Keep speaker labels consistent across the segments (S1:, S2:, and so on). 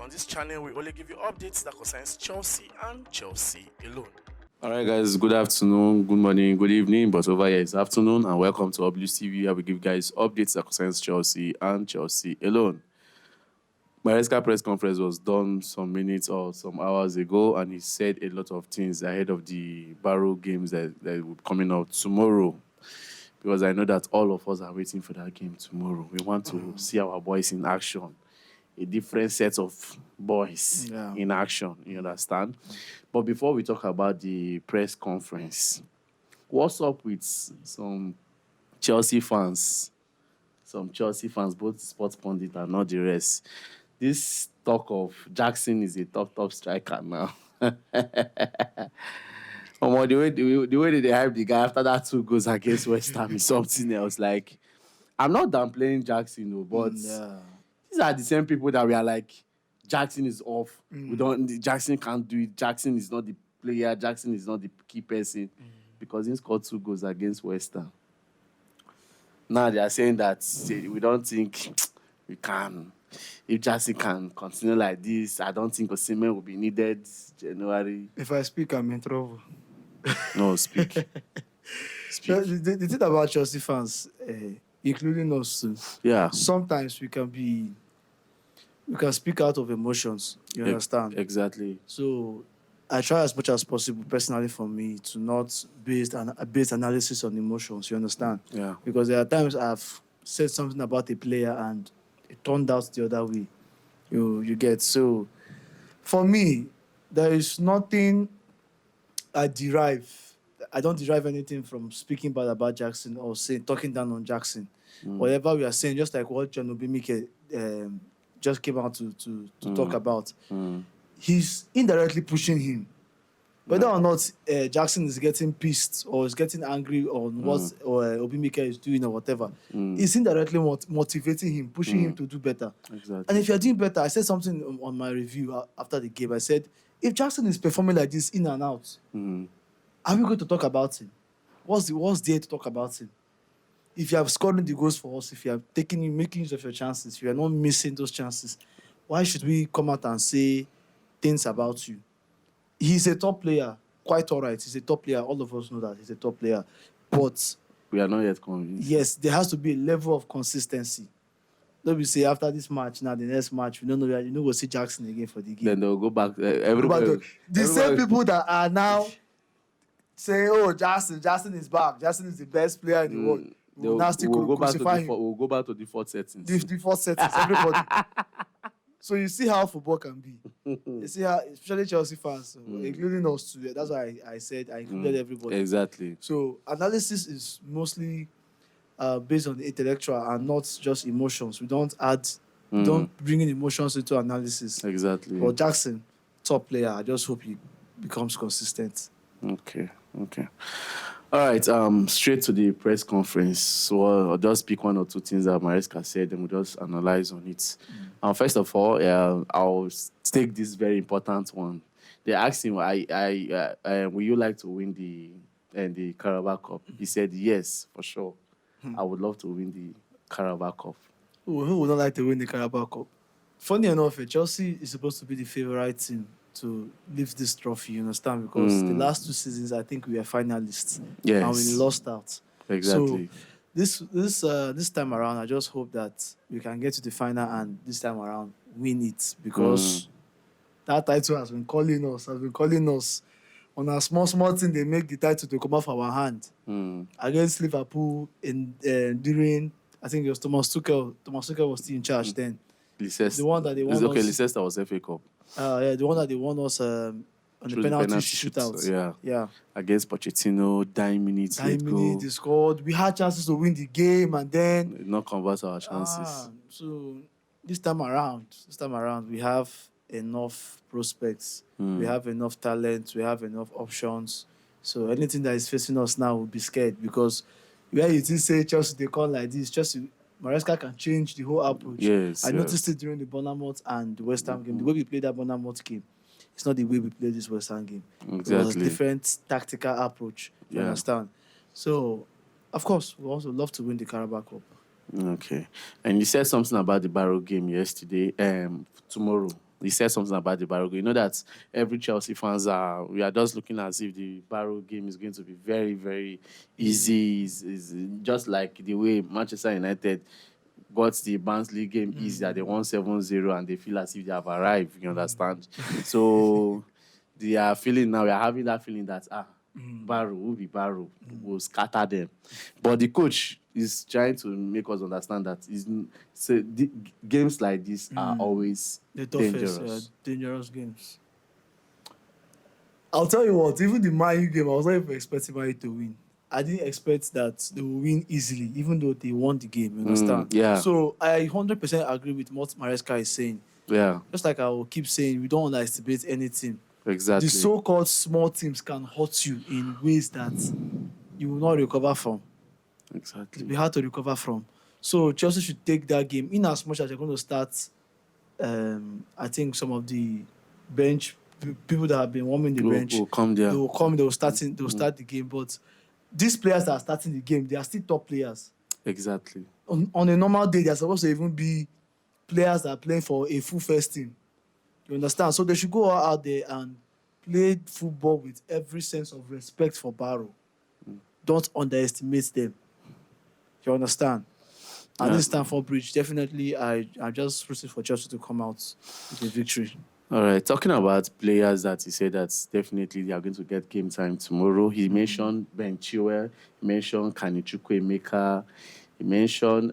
S1: on this channel, we only give you updates that concerns Chelsea and Chelsea alone.
S2: All right, guys. Good afternoon, good morning, good evening. But over here it's afternoon, and welcome to WTV. I will give you guys updates that concerns Chelsea and Chelsea alone. Maresca press conference was done some minutes or some hours ago, and he said a lot of things ahead of the Barrow games that will be coming out tomorrow. Because I know that all of us are waiting for that game tomorrow. We want to see our boys in action. A different set of boys in action, you understand? But before we talk about the press conference, what's up with some Chelsea fans? Some Chelsea fans, both sports pundit and not the rest. This talk of Jackson is a top striker now. The way they hype the guy after that 2 goals against West Ham is something else. Like, I'm not downplaying Jackson, though, but these are the same people that we are like, Jackson is off. Jackson can't do it. Jackson is not the player. Jackson is not the key person because he scored 2 goals against West Ham. Now they are saying that we don't think we can. If Jackson can continue like this, I don't think Osimhen will be needed January.
S3: If I speak, I'm in trouble.
S2: No, speak.
S3: The thing about Chelsea fans, including us, sometimes we can speak out of emotions. You understand?
S2: Exactly.
S3: So I try as much as possible, personally, for me, to not base analysis on emotions. You understand?
S2: Yeah.
S3: Because there are times I've said something about a player and it turned out the other way. You get. So for me, there is nothing I don't derive anything from speaking bad about Jackson or talking down on Jackson. Whatever we are saying, just like what John Obimike just came out to talk about, he's indirectly pushing him. Whether or not Jackson is getting pissed or is getting angry on what Obimike is doing or whatever, it's indirectly motivating him, pushing him to do better.
S2: Exactly.
S3: And if you're doing better, I said something on my review after the game. I said, if Jackson is performing like this in and out, are we going to talk about him? What's there to talk about him? If you have scored the goals for us, if you are making use of your chances, if you are not missing those chances, why should we come out and say things about you? He's a top player, quite all right. He's a top player. All of us know that he's a top player. But
S2: we are not yet convinced.
S3: Yes, there has to be a level of consistency. Let me say after this match, now the next match, we don't know we'll see Jackson again for the game.
S2: Then they'll go back. The
S3: same people that are now saying, "Oh, Jackson is back. Jackson is the best player in the world."
S2: We'll go back to default settings.
S3: Default settings, everybody. So you see how football can be. You see how, especially Chelsea fans, including us too. That's why I said I included everybody.
S2: Exactly.
S3: So analysis is mostly based on the intellectual and not just emotions. We don't bring in emotions into analysis.
S2: Exactly.
S3: But Jackson, top player. I just hope he becomes consistent.
S2: Okay. All right, straight to the press conference. So I'll just pick 1 or 2 things that Maresca said, and we'll just analyze on it. First of all, I'll take this very important one. They asked him, will you like to win the Carabao Cup? He said, yes, for sure. I would love to win the Carabao Cup.
S3: Who would not like to win the Carabao Cup? Funny enough, Chelsea is supposed to be the favourite team to lift this trophy, you understand? Because the last 2 seasons, I think we were finalists.
S2: Yes.
S3: And we lost out.
S2: Exactly.
S3: So this time around, I just hope that we can get to the final and this time around win it, because that title has been calling us. On a small thing, they make the title to come off our hand. Against Liverpool during, I think it was Thomas Tuchel. Thomas Tuchel was still in charge then.
S2: Leicester.
S3: The one that they won us.
S2: Okay, Leicester was FA Cup.
S3: The one that they won us on the penalty shootout. Yeah.
S2: Against Pochettino, 9 minutes.
S3: 9 minutes, they scored. We had chances to win the game, and then
S2: did not convert our chances.
S3: So this time around, we have enough prospects. We have enough talent. We have enough options. So anything that is facing us now will be scared, because where you did say Chelsea, they call like this, Chelsea, Maresca can change the whole approach.
S2: Yes,
S3: I noticed it during the Bournemouth and the West Ham game. The way we played that Bournemouth game, it's not the way we played this West Ham game.
S2: Exactly.
S3: It was a different tactical approach. You understand? So, of course, we also love to win the Carabao Cup.
S2: Okay. And you said something about the Barrow game yesterday. Tomorrow. he said something about the Barrow game. You know that every Chelsea fans we are just looking as if the Barrow game is going to be very, very easy. Is just like the way Manchester United got the Barnsley game easy, that they won 7-0 and they feel as if they have arrived. You understand? So they are feeling now. We are having that feeling that Barrow will be Barrow, will scatter them. But the coach is trying to make us understand that games like this are always
S3: The toughest,
S2: dangerous.
S3: dangerous games. I'll tell you what, even the Man U game, I was not even expecting Man U to win. I didn't expect that they will win easily, even though they won the game, you understand?
S2: Yeah.
S3: So I 100% agree with what Maresca is saying.
S2: Yeah,
S3: Just like I will keep saying, we don't underestimate any team.
S2: exactly.
S3: The so-called small teams can hurt you in ways that you will not recover from.
S2: Exactly.
S3: It'll be hard to recover from. So Chelsea should take that game in as much as they're going to start. I think some of the bench people that have been warming the bench,
S2: Will come there.
S3: they will come. They will start the game. But these players that are starting the game, they are still top players.
S2: Exactly.
S3: On a normal day, they're supposed to even be players that are playing for a full first team. You understand? So they should go out there and play football with every sense of respect for Barrow. Don't underestimate them. You understand? And this Stamford Bridge, definitely, I just rooting for Chelsea to come out with a victory.
S2: All right. Talking about players that he said that definitely they are going to get game time tomorrow. He mentioned Ben Chilwell. He mentioned Kanichukwu Emeka. He mentioned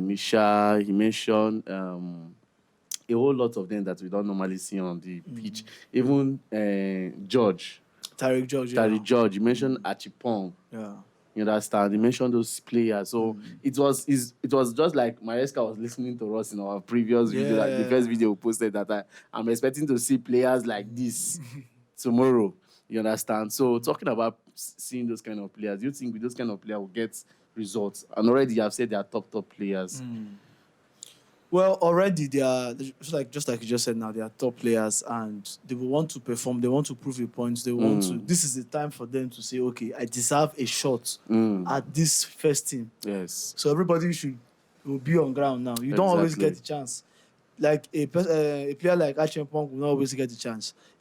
S2: Misha. He mentioned a whole lot of them that we don't normally see on the pitch. Even George.
S3: Tariq George.
S2: Tariq George. He mentioned Achipong.
S3: Yeah.
S2: You understand? He mentioned those players. So it was just like Maresca was listening to us in our previous video, like the first video we posted, that I'm expecting to see players like this tomorrow. You understand? So talking about seeing those kind of players, do you think with those kind of players will get results? And already you have said they are top players.
S3: Well, already they are just like you just said now, they are top players and they will want to perform, they want to prove a point, they want to. This is the time for them to say, okay, I deserve a shot at this first team.
S2: Yes.
S3: So everybody will be on ground now. You don't always get the chance. Like a player like Achempong will not always get the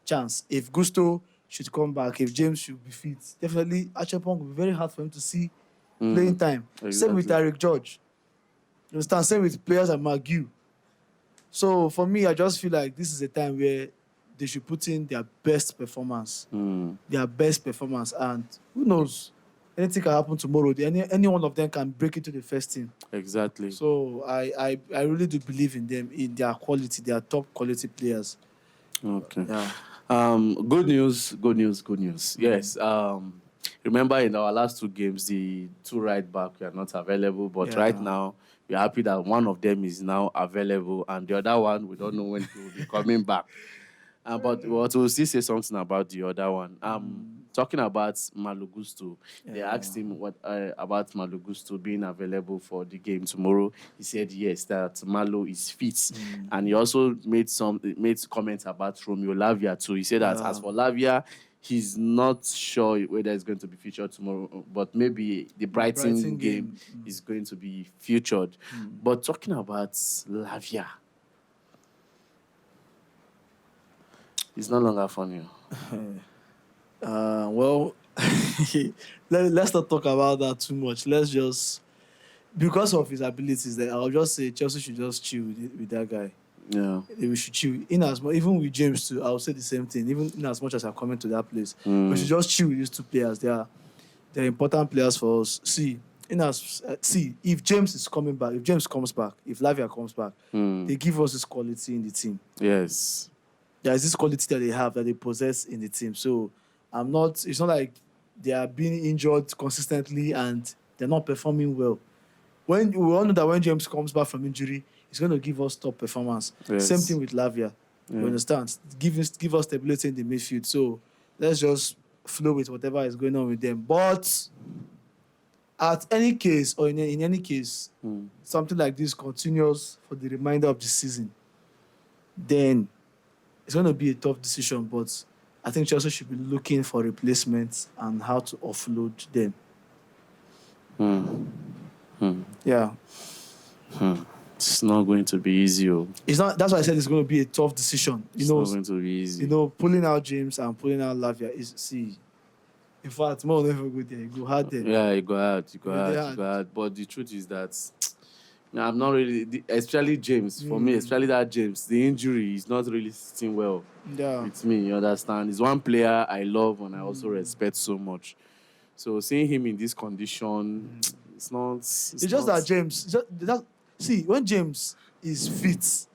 S3: chance. If Gusto should come back, if James should be fit, definitely Achempong will be very hard for him to see playing time.
S2: Exactly.
S3: Same with Tariq George. You understand? Same with players like McGew. So for me, I just feel like this is a time where they should put in their best performance. Their best performance. And who knows? Anything can happen tomorrow. Any one of them can break into the first team.
S2: Exactly.
S3: So I really do believe in them, in their quality. They are top quality players.
S2: Okay.
S3: Yeah.
S2: Good news. Yes. Remember in our last two games, the two right back were not available, but right now we're happy that one of them is now available, and the other one we don't know when he will be coming back. But we'll still say something about the other one. Talking about Malo Gusto, they asked him what about Malo Gusto being available for the game tomorrow. He said yes, that Malo is fit, and he also made comments about Romeo Lavia too. He said that as for Lavia, he's not sure whether it's going to be featured tomorrow, but maybe the Brighton game is going to be featured. But talking about Lavia, it's no longer funny.
S3: Well, let's not talk about that too much. Let's just, because of his abilities, there, I'll just say Chelsea should just chill with that guy.
S2: Yeah.
S3: We should chill. Even with James too, I'll say the same thing. Even in as much as I'm coming to that place, we should just chill with these two players. They're important players for us. See, if James is coming back, if James comes back, if Lavia comes back, they give us this quality in the team.
S2: Yes.
S3: There is this quality that they have, that they possess in the team. So it's not like they are being injured consistently and they're not performing well. We all know that when James comes back from injury, he's going to give us top performance.
S2: Yes.
S3: Same thing with Lavia. You understand? Give us stability in the midfield. So let's just flow with whatever is going on with them. But at any case, or in any case, something like this continues for the remainder of the season, then it's going to be a tough decision. But I think Chelsea should be looking for replacements and how to offload them. Yeah.
S2: It's not going to be easy.
S3: It's not. That's why I said it's going to be a tough decision.
S2: It's not going to be easy.
S3: Pulling out James and pulling out Lavia is see. In fact, more never go there. You go hard there.
S2: Yeah, you go hard. But the truth is that I'm not really, especially James. For me, especially that James, the injury is not really sitting well with me. You understand? He's one player I love and I also respect so much. So seeing him in this condition, it's not. It's
S3: just
S2: not,
S3: that James. See, when James is fit,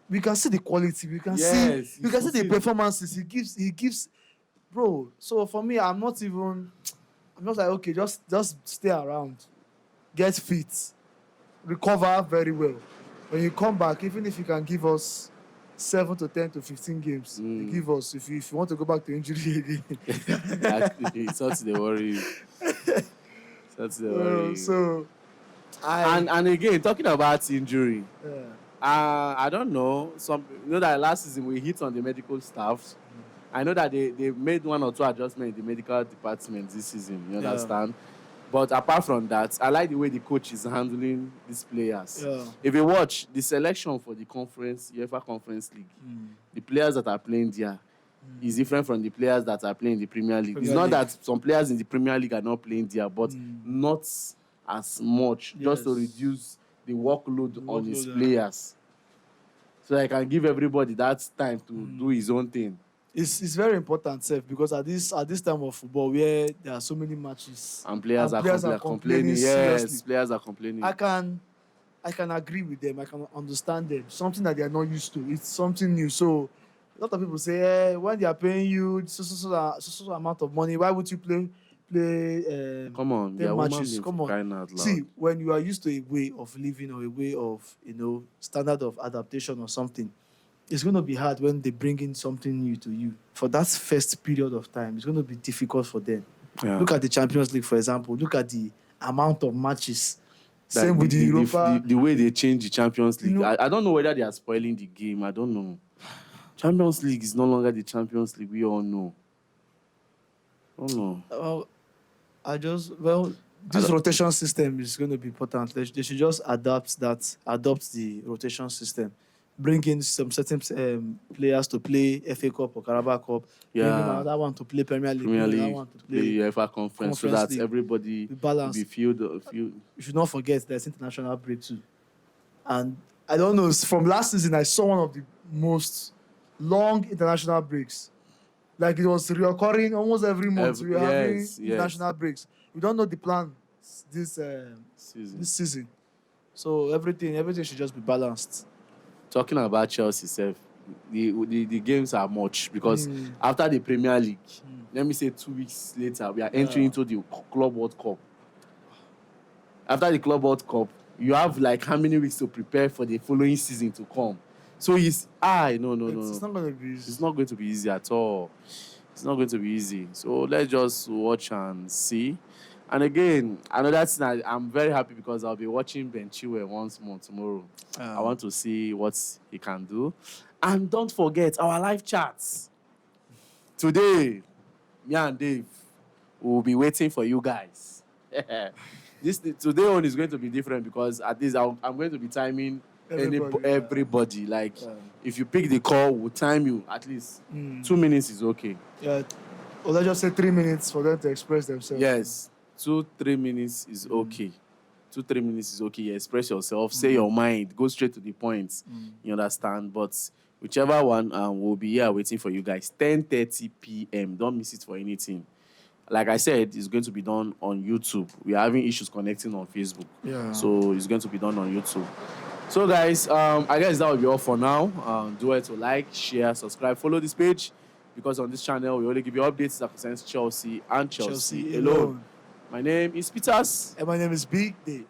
S3: we can see the quality. We can see the performances he gives. Bro, so for me, I'm not like, okay, just stay around, get fit, recover very well. When you come back, even if you can give us 7 to 10 to 15 games, you give us. If you want to go back to injury again.
S2: It's not the worry.
S3: So,
S2: and again, talking about injury, I don't know. That last season we hit on the medical staff. I know that they made 1 or 2 adjustments in the medical department this season, you understand? But apart from that, I like the way the coach is handling these players.
S3: Yeah.
S2: If you watch the selection for the UEFA Conference League, the players that are playing there is different from the players that are playing in the Premier League. It's not that some players in the Premier League are not playing there, but not as much, just to reduce the workload on his players. So I can give everybody that time to do his own thing.
S3: It's very important, Seth, because at this time of football where there are so many matches
S2: and players are complaining.
S3: Seriously.
S2: Yes, players are complaining.
S3: I can agree with them. I can understand them. Something that they are not used to. It's something new. So a lot of people say, when they are paying you so amount of money, why would you play?
S2: Come on,
S3: 10 matches. Come on.
S2: Out loud.
S3: See, when you are used to a way of living or a way of standard of adaptation or something, it's going to be hard when they bring in something new to you. For that first period of time, it's going to be difficult for them. Yeah. Look at the Champions League, for example. Look at the amount of matches. Same with the Europa.
S2: The way they change the Champions League. I don't know whether they are spoiling the game. I don't know. Champions League is no longer the Champions League. We all know. I don't know.
S3: This rotation system is going to be important. They should just adopt the rotation system. Bring in some certain players to play FA Cup or Carabao Cup.
S2: Yeah.
S3: Bring in another one to play Premier League.
S2: League,
S3: one to play
S2: UEFA Conference so that
S3: League.
S2: Everybody will be filled. You
S3: should not forget there's international break too. And I don't know, from last season, I saw one of the most long international breaks. Like it was reoccurring almost every month. We were having international breaks. We don't know the plan this season. So everything should just be balanced.
S2: Talking about Chelsea self, the games are much because after the Premier League, let me say 2 weeks later, we are entering into the Club World Cup. After the Club World Cup, you have like how many weeks to prepare for the following season to come? So no.
S3: It's not going to be easy.
S2: It's not going to be easy at all. It's not going to be easy. So let's just watch and see. And again, another thing, I'm very happy because I'll be watching Ben Chilwell once more tomorrow. I want to see what he can do. And don't forget our live chats. Today, me and Dave will be waiting for you guys. Today one is going to be different because at least I'm going to be timing everybody. Like, if you pick the call, we'll time you at least 2 minutes is okay.
S3: Yeah. Or let's just say 3 minutes for them to express themselves.
S2: Yes. 2-3 minutes is okay. 2-3 minutes is okay. You express yourself, say your mind, go straight to the point. You understand? But whichever one will be here waiting for you guys. 10:30 p.m. Don't miss it for anything. Like I said, it's going to be done on YouTube. We are having issues connecting on Facebook.
S3: Yeah.
S2: So it's going to be done on YouTube. So guys, I guess that will be all for now. Do it to like, share, subscribe, follow this page. Because on this channel, we only give you updates that concerns Chelsea and Chelsea alone. My name is Peters.
S3: And my name is Big Dave.